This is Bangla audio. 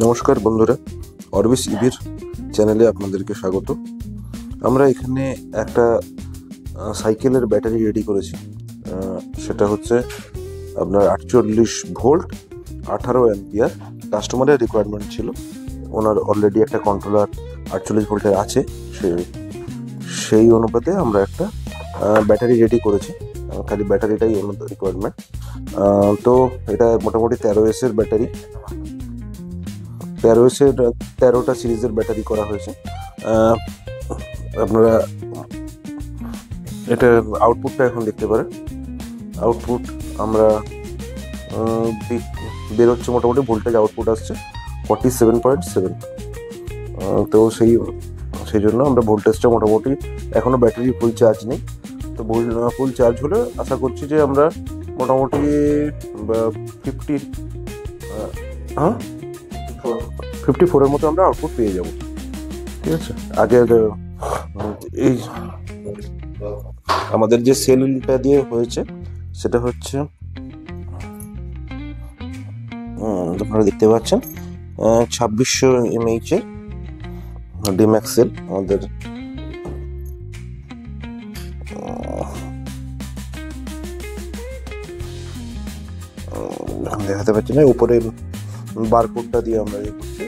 নমস্কার বন্ধুরা, অরবিস ইভির চ্যানেলে আপনাদেরকে স্বাগত। আমরা এখানে একটা সাইকেলের ব্যাটারি রেডি করেছি। সেটা হচ্ছে আপনার 48 ভোল্ট 18 অ্যাম্পিয়ার। কাস্টমারের রিকোয়ারমেন্ট ছিল, ওনার অলরেডি একটা কন্ট্রোলার 48 ভোল্টের আছে, সেই অনুপাতে আমরা একটা ব্যাটারি রেডি করেছি। খালি ব্যাটারিটাই ওনাদের রিকোয়ারমেন্ট। তো এটা মোটামুটি 13S এর ব্যাটারি, 13টা সিরিজের ব্যাটারি করা হয়েছে। আপনারা এটা আউটপুটটা এখন দেখতে পারেন। আউটপুট আমরা বেরোচ্ছে, মোটামুটি ভোল্টেজ আউটপুট আসছে 47.7। তো সেই জন্য আমরা ভোল্টেজটা মোটামুটি, এখনো ব্যাটারি ফুল চার্জ নেই, তো ফুল চার্জ হলে আশা করছি যে আমরা মোটামুটি 54-এর মতো আমরা আউটপুট পেয়ে যাব। ঠিক আছে, আগের এই আমাদের যে সেলটা দিয়ে হয়েছে সেটা হচ্ছে আপনারা দেখতে পাচ্ছেন 2600 mAh এর ডিম্যাক্স সেল আমাদের। দেখাতে পাচ্ছি না, উপরে বারকোডটা দিয়ে আমরা ইয়ে করছি।